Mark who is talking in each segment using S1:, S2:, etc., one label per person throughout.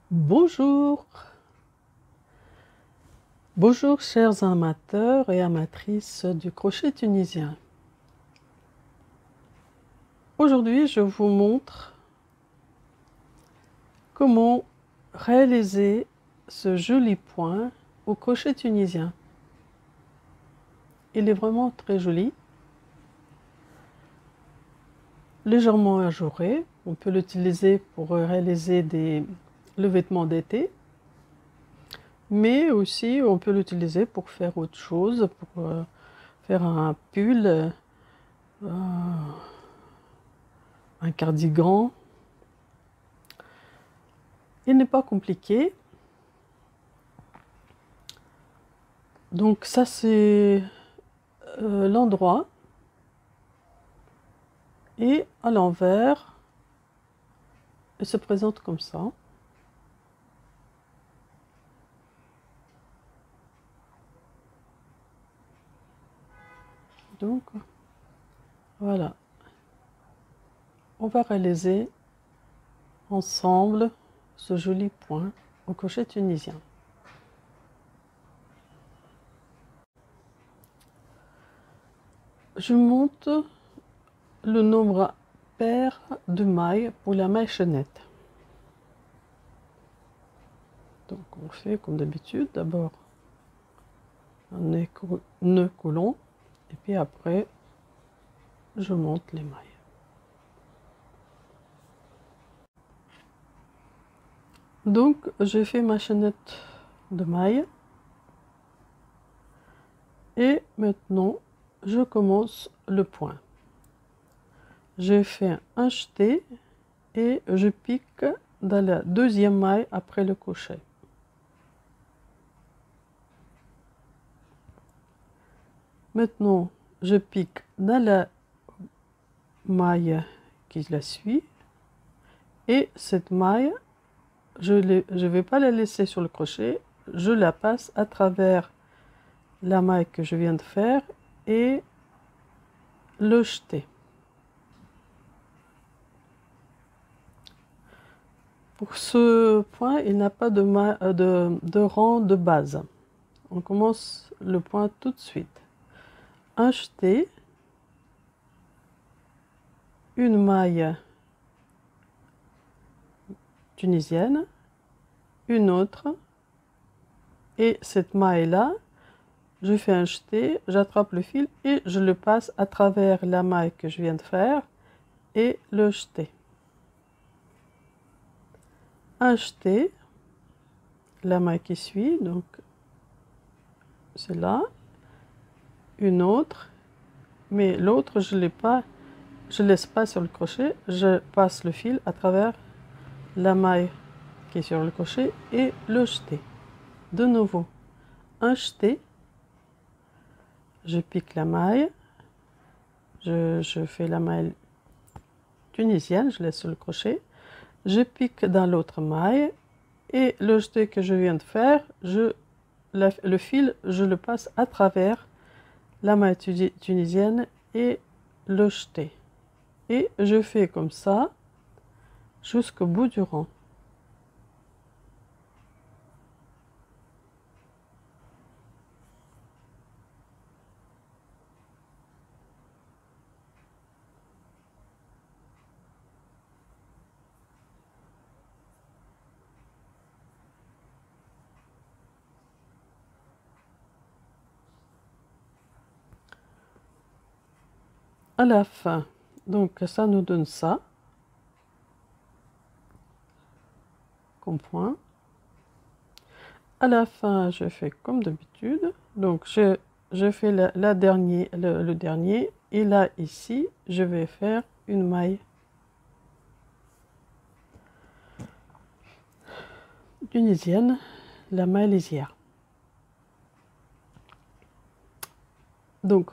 S1: Bonjour, bonjour chers amateurs et amatrices du crochet tunisien. Aujourd'hui, je vous montre comment réaliser ce joli point au crochet tunisien. Il est vraiment très joli, légèrement ajouré. On peut l'utiliser pour réaliser le vêtement d'été. Mais aussi, on peut l'utiliser pour faire autre chose, pour faire un pull, un cardigan. Il n'est pas compliqué. Donc ça, c'est l'endroit. Et à l'envers, il se présente comme ça. Donc, voilà. On va réaliser ensemble ce joli point au crochet tunisien. Je monte le nombre pair de mailles pour la maille chaînette. Donc on fait comme d'habitude, d'abord un nœud coulant et puis après je monte les mailles. Donc j'ai fait ma chaînette de mailles et maintenant je commence le point. J'ai fait un jeté et je pique dans la deuxième maille après le crochet. Maintenant je pique dans la maille qui la suit et cette maille je ne vais pas la laisser sur le crochet, je la passe à travers la maille que je viens de faire et le jeter. Pour ce point, il n'y a pas de rang de base. On commence le point tout de suite. Un jeté, une maille tunisienne, une autre, et cette maille-là, je fais un jeté, j'attrape le fil et je le passe à travers la maille que je viens de faire et le jeter. Un jeté, la maille qui suit, donc c'est là, une autre, mais l'autre je laisse pas sur le crochet, je passe le fil à travers la maille qui est sur le crochet et le jeté. De nouveau, un jeté, je pique la maille, je fais la maille tunisienne, je laisse sur le crochet, je pique dans l'autre maille et le jeté que je viens de faire, le fil, je le passe à travers la maille tunisienne et le jeté. Et je fais comme ça jusqu'au bout du rang. À la fin, donc ça nous donne ça comme point. À la fin, je fais comme d'habitude. Donc je fais le dernier et là ici, je vais faire une maille tunisienne, la maille lisière. Donc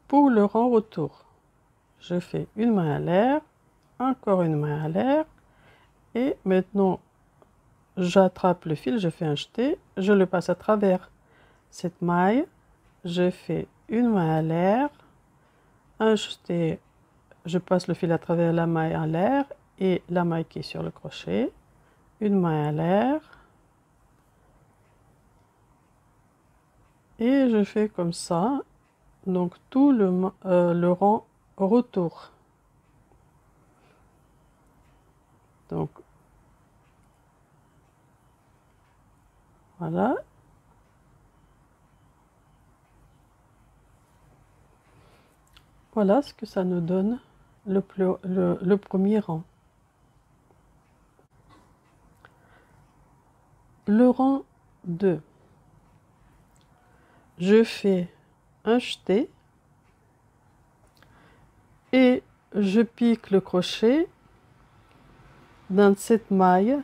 S1: pour le rang retour, je fais une maille à l'air, encore une maille à l'air et maintenant j'attrape le fil, je fais un jeté, je le passe à travers cette maille, je fais une maille à l'air, un jeté, je passe le fil à travers la maille à l'air et la maille qui est sur le crochet, une maille à l'air et je fais comme ça, donc tout le rang retour. Donc voilà. Voilà ce que ça nous donne le premier rang. Le rang 2. Je fais un jeté et je pique le crochet dans cette maille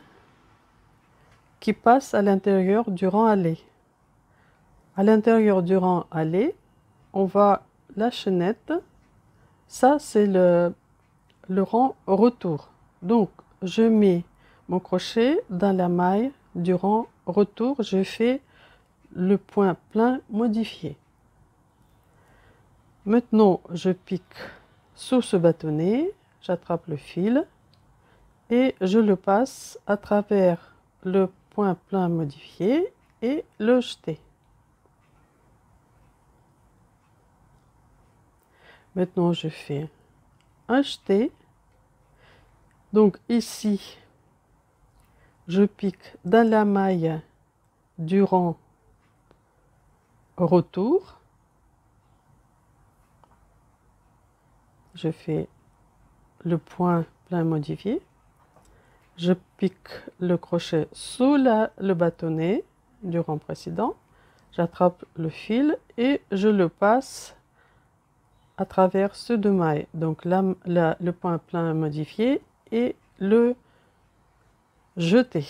S1: qui passe à l'intérieur du rang aller. À l'intérieur du rang aller, on va la chaînette. Ça, c'est le rang retour. Donc, je mets mon crochet dans la maille du rang retour. Je fais le point plein modifié. Maintenant, je pique sous ce bâtonnet, j'attrape le fil et je le passe à travers le point plein modifié et le jeter. Maintenant, je fais un jeté. Donc ici, je pique dans la maille du rang retour. Je fais le point plein modifié. Je pique le crochet sous le bâtonnet du rang précédent. J'attrape le fil et je le passe à travers ces deux mailles. Donc le point plein modifié et le jeté.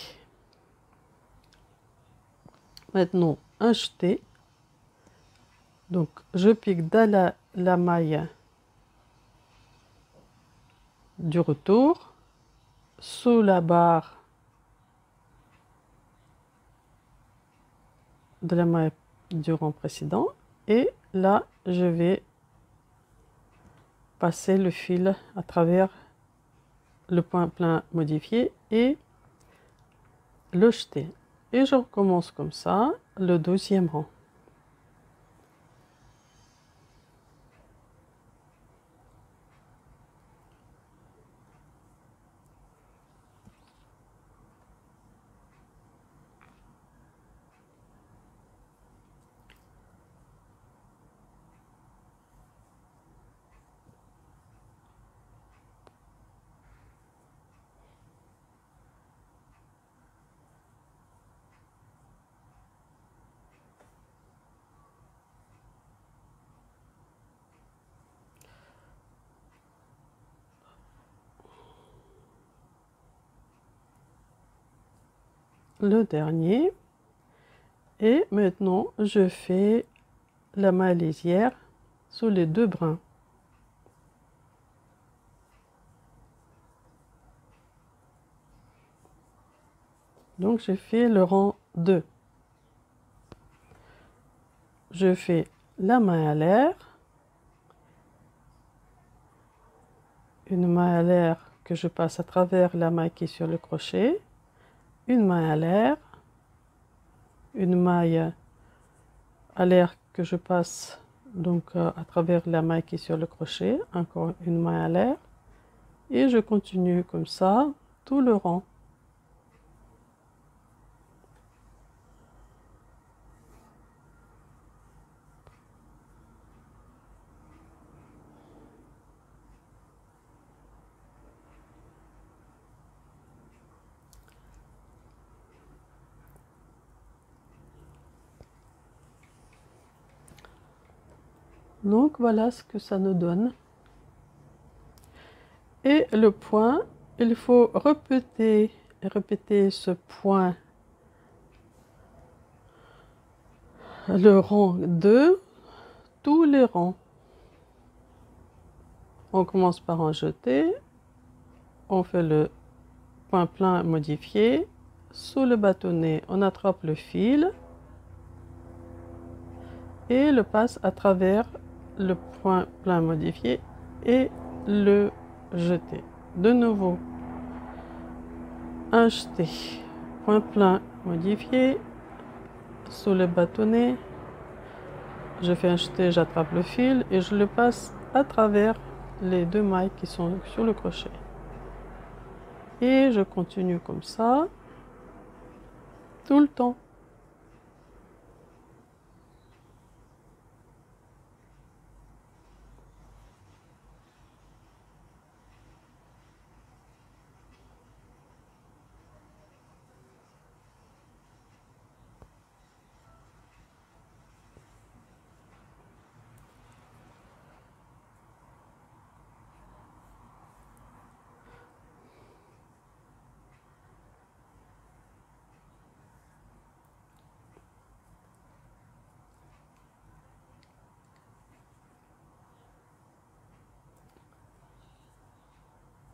S1: Maintenant, un jeté. Donc, je pique dans la maille du retour, sous la barre de la maille du rang précédent. Et là, je vais passer le fil à travers le point plein modifié et le jeter. Et je recommence comme ça le deuxième rang. Le dernier. Et maintenant, je fais la maille lisière sous les deux brins. Donc, j'ai fait le rang 2. Je fais la maille à l'air. Une maille à l'air que je passe à travers la maille qui est sur le crochet. Une maille à l'air. Une maille à l'air que je passe donc à travers la maille qui est sur le crochet. Encore une maille à l'air. Et je continue comme ça tout le rang. Donc voilà ce que ça nous donne. Et le point, il faut répéter ce point, le rang 2, tous les rangs. On commence par un jeté, on fait le point plein modifié, sous le bâtonnet on attrape le fil et le passe à travers le point plein modifié et le jeter. De nouveau, un jeté, point plein modifié, sous le bâtonnet, je fais un jeté, j'attrape le fil et je le passe à travers les 2 mailles qui sont sur le crochet. Et je continue comme ça tout le temps.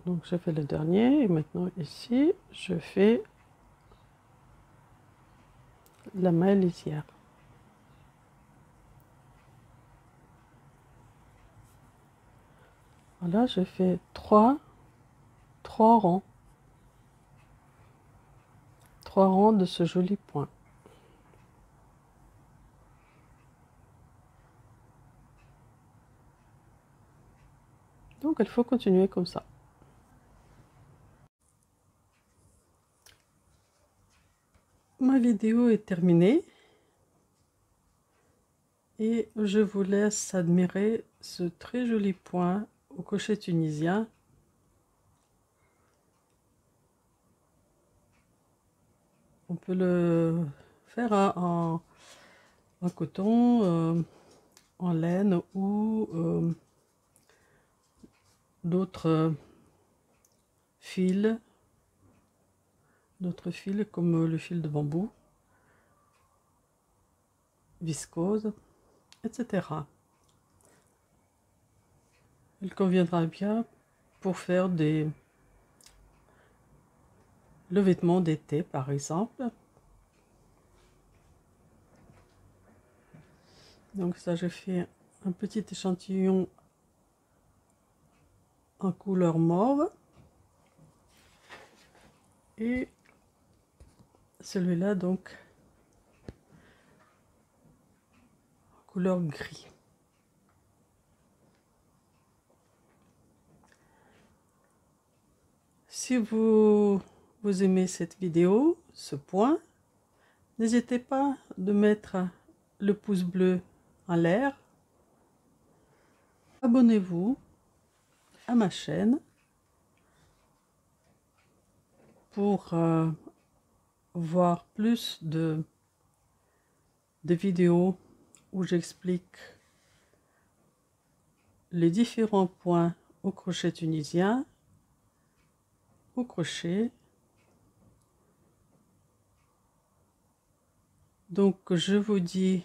S1: Donc je fais le dernier et maintenant ici je fais la maille lisière. Voilà, je fais 3 rangs. 3 rangs de ce joli point. Donc il faut continuer comme ça. Ma vidéo est terminée et je vous laisse admirer ce très joli point au crochet tunisien. On peut le faire en coton, en laine ou d'autres fils comme le fil de bambou, viscose, etc. Il conviendra bien pour faire le vêtement d'été par exemple. Donc ça, je fais un petit échantillon en couleur mauve et celui-là donc couleur gris. Si vous aimez cette vidéo, ce point, n'hésitez pas de mettre le pouce bleu en l'air. Abonnez-vous à ma chaîne pour voir plus de vidéos où j'explique les différents points au crochet tunisien, au crochet. Donc je vous dis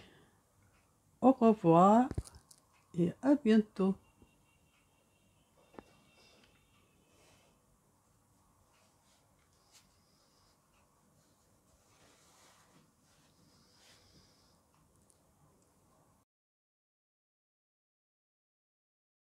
S1: au revoir et à bientôt.